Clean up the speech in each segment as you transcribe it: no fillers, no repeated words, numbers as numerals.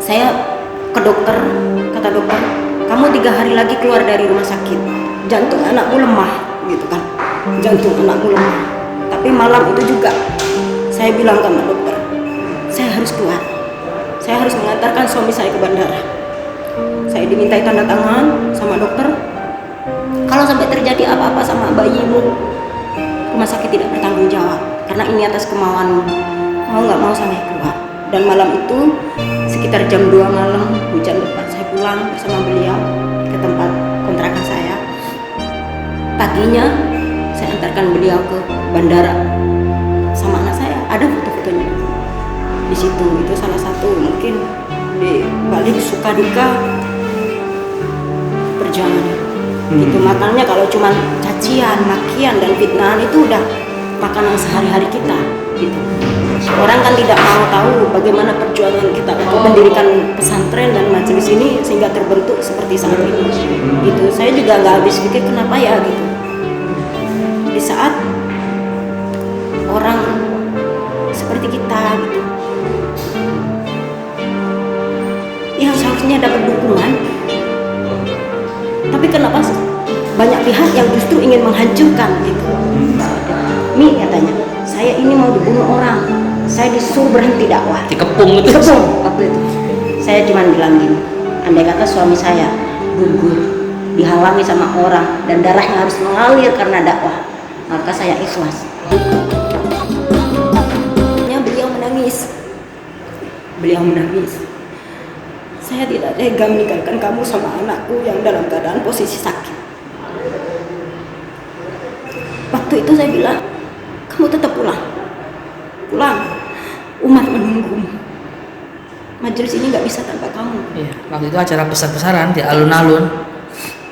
Saya ke dokter, kata dokter, kamu 3 hari lagi keluar dari rumah sakit, jantung anakmu lemah, gitu kan, jantung anakmu lemah. Tapi malam itu juga saya bilang sama dokter, saya harus keluar, saya harus mengantarkan suami saya ke bandara. Saya dimintai tanda tangan sama dokter, kalau sampai terjadi apa-apa sama bayimu, rumah sakit tidak bertanggung jawab, karena ini atas kemauanmu, mau nggak mau saya keluar. Dan malam itu sekitar jam 2 malam, hujan lebat, saya pulang bersama beliau ke tempat kontrakan saya. Paginya saya antarkan beliau ke bandara sama anak saya, ada foto-fotonya di situ. Itu salah satu mungkin di balik suka duka perjalanan. Gitu, makanya kalau cuma cacian, makian dan fitnahan itu udah makanan sehari-hari kita gitu. Orang kan tidak mau tahu bagaimana perjuangan kita untuk mendirikan pesantren dan majelis ini sehingga terbentuk seperti saat ini gitu. Saya juga nggak habis pikir kenapa ya gitu. Di saat orang seperti kita gitu yang seharusnya dapat dukungan, tapi kenapa banyak pihak yang justru ingin menghancurkan gitu. Mi katanya, saya ini mau dibunuh orang, saya disuruh berhenti dakwah. Dikepung itu. Dikepung waktu itu. Saya cuma bilang gini, andai kata suami saya gugur, dihalangi sama orang dan darahnya harus mengalir karena dakwah, maka saya ikhlas. Beliau menangis. Beliau menangis. Saya tidak tega meninggalkan kamu sama anakku yang dalam keadaan posisi sakit. Waktu itu saya bilang, kamu tetap pulang. Pulang. Umat menunggumu. Majelis ini nggak bisa tanpa kamu. Iya, waktu itu acara besar-besaran di alun-alun.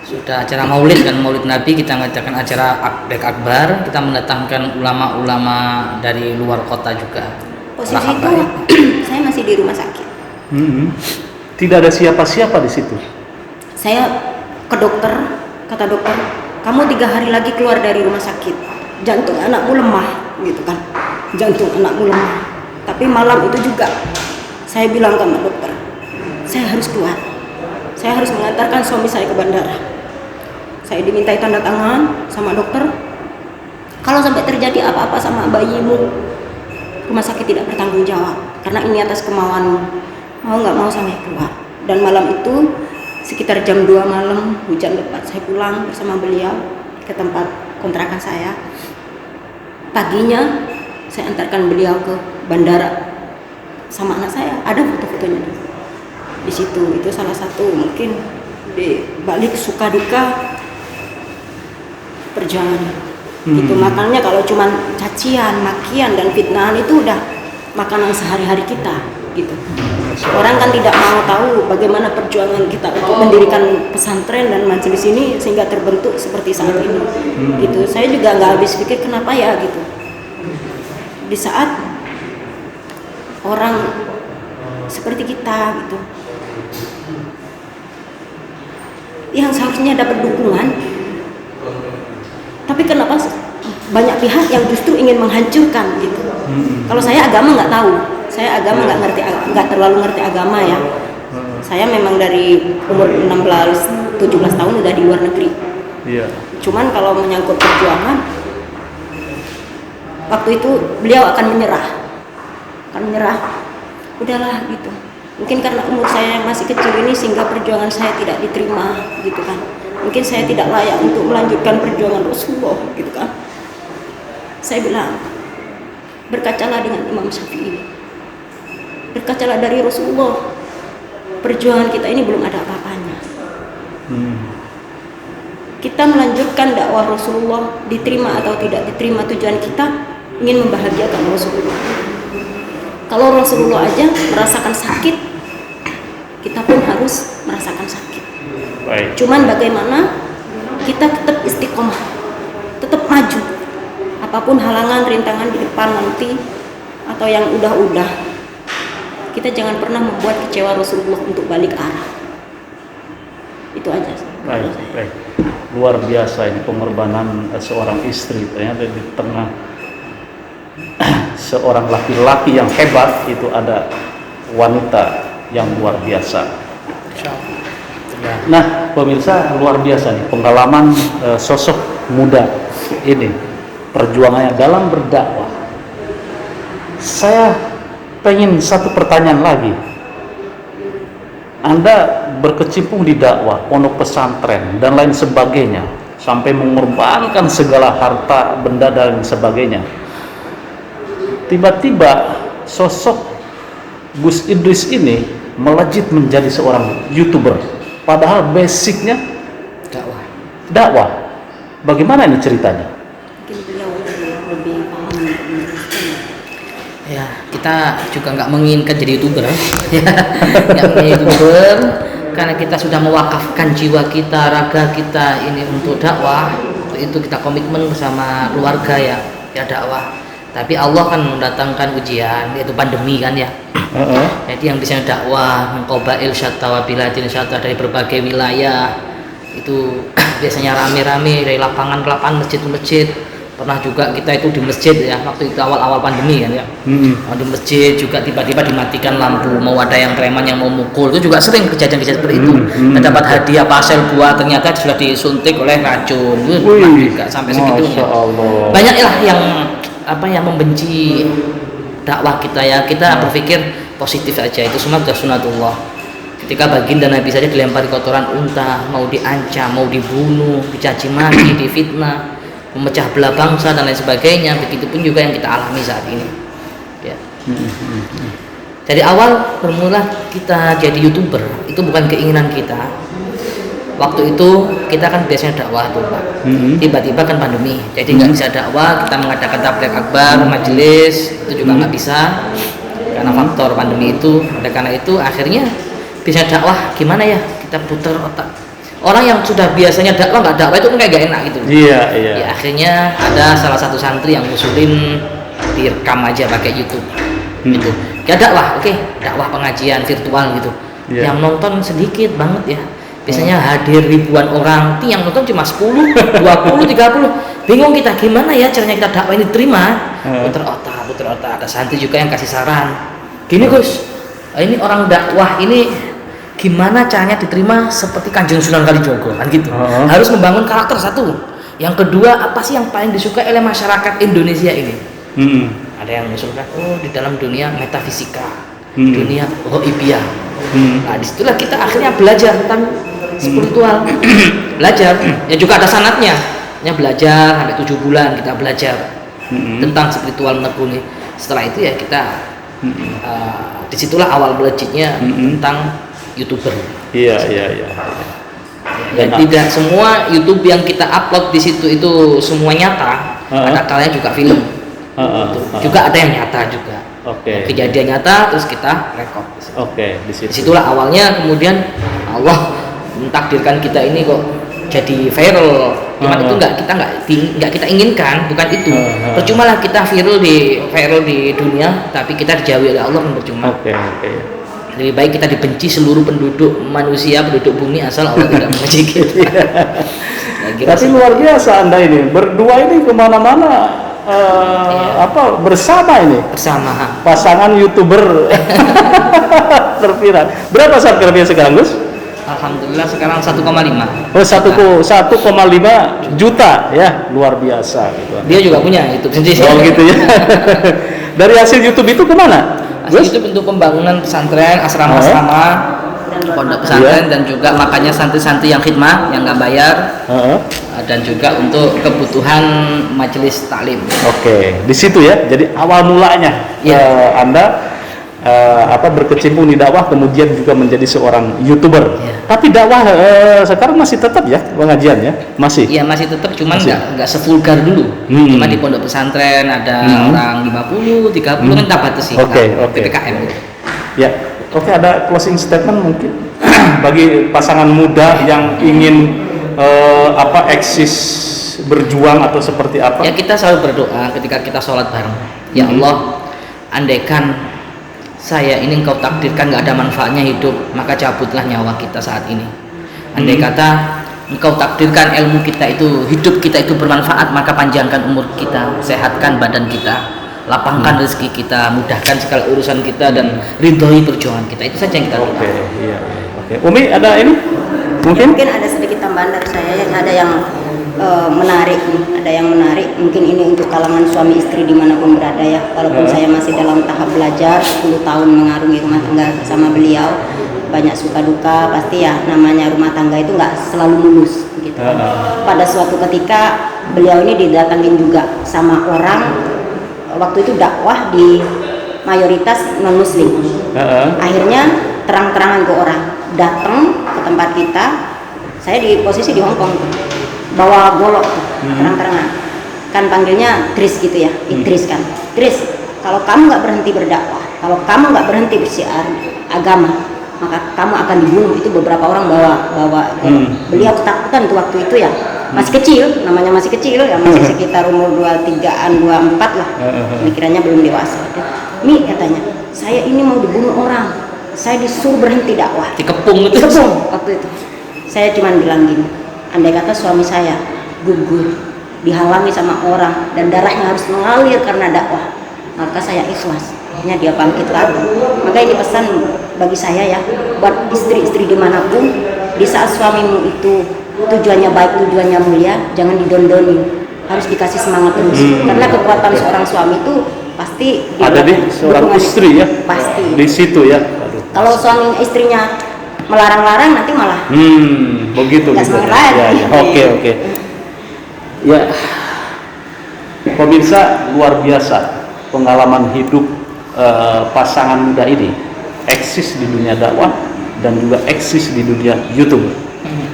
Sudah acara maulid kan, maulid Nabi, kita mengadakan acara akbek akbar, kita mendatangkan ulama-ulama dari luar kota juga. Posisi itu saya masih di rumah sakit. Tidak ada siapa-siapa di situ. Saya ke dokter, kata dokter, kamu 3 hari lagi keluar dari rumah sakit, jantung anakmu lemah, gitu kan, jantung anakmu lemah. Tapi malam itu juga saya bilang sama dokter, saya harus keluar, saya harus mengantarkan suami saya ke bandara. Saya dimintai tanda tangan sama dokter, kalau sampai terjadi apa-apa sama bayimu, rumah sakit tidak bertanggung jawab, karena ini atas kemauanmu, mau nggak mau saya keluar. Dan malam itu sekitar jam 2 malam, hujan lebat, saya pulang bersama beliau ke tempat kontrakan saya. Paginya saya antarkan beliau ke bandara sama anak saya, ada foto-fotonya di situ. Itu salah satu mungkin di balik suka duka perjalanan gitu. Makanya kalau cuma cacian, makian dan fitnahan itu udah makanan sehari-hari kita gitu. Orang kan tidak mau tahu bagaimana perjuangan kita untuk mendirikan pesantren dan majelis ini sehingga terbentuk seperti saat ini gitu. Saya juga nggak habis pikir kenapa ya gitu. Di saat orang seperti kita gitu yang seharusnya dapat dukungan, tapi kenapa banyak pihak yang justru ingin menghancurkan gitu. Kalau saya agama nggak tahu, saya agama nggak terlalu ngerti agama ya. Saya memang dari umur 16-17 tahun udah di luar negeri. Cuman kalau menyangkut perjuangan, waktu itu beliau akan menyerah, udahlah gitu. Mungkin karena umur saya yang masih kecil ini sehingga perjuangan saya tidak diterima gitu kan. Mungkin saya tidak layak untuk melanjutkan perjuangan Rasulullah gitu kan. Saya bilang, berkacalah dengan Imam Syafi'i, berkacalah dari Rasulullah. Perjuangan kita ini belum ada apa-apanya. Kita melanjutkan dakwah Rasulullah, diterima atau tidak diterima, tujuan kita ingin membahagiakan Rasulullah. Kalau Rasulullah aja merasakan sakit, kita pun harus merasakan sakit. Cuman bagaimana kita tetap istiqomah, tetap maju. Apapun halangan, rintangan di depan nanti atau yang udah-udah, kita jangan pernah membuat kecewa Rasulullah untuk balik arah. Itu aja. Baik. Luar biasa ini pengorbanan seorang istri ternyata di tengah seorang laki-laki yang hebat itu ada wanita yang luar biasa. Ya. Nah, pemirsa, luar biasa nih pengalaman sosok muda ini, perjuangannya dalam berdakwah. Saya pengen satu pertanyaan lagi. Anda berkecimpung di dakwah, pondok pesantren dan lain sebagainya, sampai mengorbankan segala harta, benda dan sebagainya. Tiba-tiba sosok Gus Idris ini melejit menjadi seorang YouTuber, padahal basicnya dakwah. Bagaimana ini ceritanya? Mungkin beliau lebih paham untuk menjelaskan. Ya, kita juga nggak menginginkan jadi YouTuber, ya. Nggak menjadi YouTuber, karena kita sudah mewakafkan jiwa kita, raga kita ini untuk dakwah. Untuk itu kita komitmen bersama keluarga ya dakwah. Tapi Allah kan mendatangkan ujian, yaitu pandemi kan ya. Jadi yang bisa dakwah mengqabail syatta wa biladin syatta dari berbagai wilayah itu biasanya rame-rame dari lapangan ke lapangan, masjid ke masjid. Pernah juga kita itu di masjid ya, waktu itu awal-awal pandemi kan ya. Di masjid juga tiba-tiba dimatikan lampu, mau ada yang preman yang mau mukul, itu juga sering kejadian-kejadian seperti itu. Kita dapat hadiah pasel buah, ternyata sudah disuntik oleh racun. Juga sampai segitunya. Banyak lah yang membenci dakwah kita ya. Kita berpikir positif aja, itu semua sudah sunatullah. Ketika baginda Nabi saja dilempari kotoran unta, mau diancam, mau dibunuh, dicaci maki, difitnah, memecah belah bangsa dan lain sebagainya. Begitupun juga yang kita alami saat ini ya. Dari awal bermula kita jadi YouTuber itu bukan keinginan kita. Waktu itu kita kan biasanya dakwah tuh Pak. Tiba-tiba kan pandemi, jadi nggak bisa dakwah. Kita mengadakan tabligh akbar, majelis itu juga nggak bisa karena faktor pandemi itu. Oleh karena itu akhirnya bisa dakwah gimana ya, kita putar otak. Orang yang sudah biasanya dakwah nggak dakwah itu kan kayak gak enak gitu. Iya. Ya, akhirnya ada salah satu santri yang ngusulin direkam aja pakai YouTube. Gitu. Ya dakwah, oke, dakwah pengajian virtual gitu. Yang nonton sedikit banget ya. Biasanya hadir ribuan orang, yang nonton cuma 10, 20, 30. Bingung kita gimana ya caranya kita dakwah ini diterima. Putar otak. Ada santri juga yang kasih saran. Gini Gus, ini orang dakwah ini gimana caranya diterima seperti Kanjeng Sunan Kalijogo kan gitu. Harus membangun karakter satu. Yang kedua, apa sih yang paling disukai oleh masyarakat Indonesia ini? Ada yang mengusulkan, di dalam dunia metafisika, dunia ghaibiyah. Nah, disitulah kita akhirnya belajar tentang spiritual. Belajar, ya juga ada sanatnya. Belajar sampai 7 bulan kita belajar tentang spiritual menekuni. Setelah itu ya kita disitulah awal melejitnya tentang YouTuber. Iya. Dan tidak semua YouTube yang kita upload di situ itu semua nyata. Ada kalanya juga film. Juga ada yang nyata juga. Kejadian nyata terus kita rekod. Disitulah awalnya, kemudian Allah mentakdirkan kita ini kok jadi viral. Cuman itu nggak kita inginkan, bukan itu. Percuma lah kita viral di dunia, tapi kita dijauhi oleh Allah kan percuma. Lebih baik kita dibenci seluruh penduduk manusia, penduduk bumi, asal Allah tidak membenci kita. Tapi luar biasa Anda ini berdua ini kemana-mana bersama ini. Bersama. Pasangan YouTuber terviral. Berapa subscriber sekarang Gus? Alhamdulillah sekarang 1,5. 1,5 juta ya, luar biasa gitu. Dia juga punya YouTube sendiri. Oh gitu ya. Dari hasil YouTube itu kemana? Itu bentuk pembangunan pesantren, asrama-asrama, pondok pesantren, dan juga makanya santri-santri yang khidmah yang nggak bayar, dan juga untuk kebutuhan majelis taklim. Di situ ya. Jadi awal mulanya Anda berkecimpung di dakwah, kemudian juga menjadi seorang YouTuber. Tapi dakwah sekarang masih tetap ya pengajian ya? Masih? Iya masih tetap, cuman nggak sevulgar dulu. Cuma di pondok pesantren ada orang 50, 30 kan kita batasi. PPKM. Ya. Ada closing statement mungkin bagi pasangan muda yang ingin eksis berjuang atau seperti apa? Ya kita selalu berdoa ketika kita sholat bareng. Ya Allah, andaikan saya ini Engkau takdirkan nggak ada manfaatnya hidup, maka cabutlah nyawa kita saat ini. Andai kata Engkau takdirkan ilmu kita itu, hidup kita itu bermanfaat, maka panjangkan umur kita, sehatkan badan kita. lapangkan rezeki kita, mudahkan segala urusan kita dan ridhoi perjuangan kita. Itu saja yang kita Oke, doakan. iya. Oke. Umi ada ini? Mungkin? Mungkin ada sedikit tambahan dari saya ya, ada yang menarik nih, ada yang menarik. Mungkin ini untuk kalangan suami istri dimanapun berada ya. Walaupun saya masih dalam tahap belajar, 10 tahun mengarungi rumah tangga bersama beliau, banyak suka duka, pasti ya namanya rumah tangga itu nggak selalu mulus gitu. Pada suatu ketika beliau ini didatangin juga sama orang, waktu itu dakwah di mayoritas non muslim. Akhirnya terang-terangan ke orang, datang ke tempat kita. Saya di posisi di Hongkong tuh, bawa golok tuh, terang-terangan. Kan panggilnya Tris gitu ya, Idris kan. Tris, kalau kamu nggak berhenti berdakwah, kalau kamu nggak berhenti bersiar agama, maka kamu akan dibunuh. Itu beberapa orang bawa golok. Beliau ketakutan tuh waktu itu ya, masih kecil, namanya masih kecil ya, masih sekitar umur 23-an, 24 lah, pikirannya belum dewasa. Mi katanya, saya ini mau dibunuh orang, saya disuruh berhenti dakwah. Dikepung itu. Dikepung waktu itu. Saya cuma bilang gini, andai kata suami saya gugur, dihalangi sama orang dan darahnya harus mengalir karena dakwah, maka saya ikhlas. Akhirnya dia bangkit lagi. Maka ini pesan bagi saya ya, buat istri-istri dimanapun, di saat suamimu itu tujuannya baik, tujuannya mulia, jangan didondonin, harus dikasih semangat terus. Karena kekuatan seorang suami itu pasti Ada di seorang istri ya, pasti di situ ya. kalau suami istrinya melarang-larang nanti malah Begitu nggak gitu. semangat lagi. Oke. Ya, pemirsa, luar biasa pengalaman hidup pasangan muda ini, eksis di dunia dakwah dan juga eksis di dunia YouTube.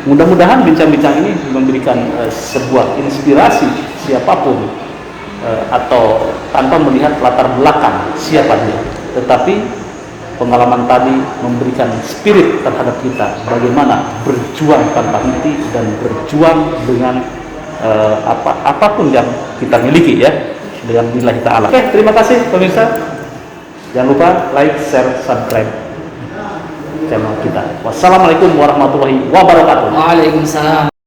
Mudah-mudahan bincang-bincang ini memberikan sebuah inspirasi siapapun, atau tanpa melihat latar belakang siapa dia, tetapi pengalaman tadi memberikan spirit terhadap kita bagaimana berjuang tanpa henti dan berjuang dengan apapun yang kita miliki ya, dengan lillahi ta'ala. Oke, terima kasih pemirsa. Jangan lupa like, share, subscribe channel kita. Wassalamualaikum warahmatullahi wabarakatuh. Waalaikumsalam.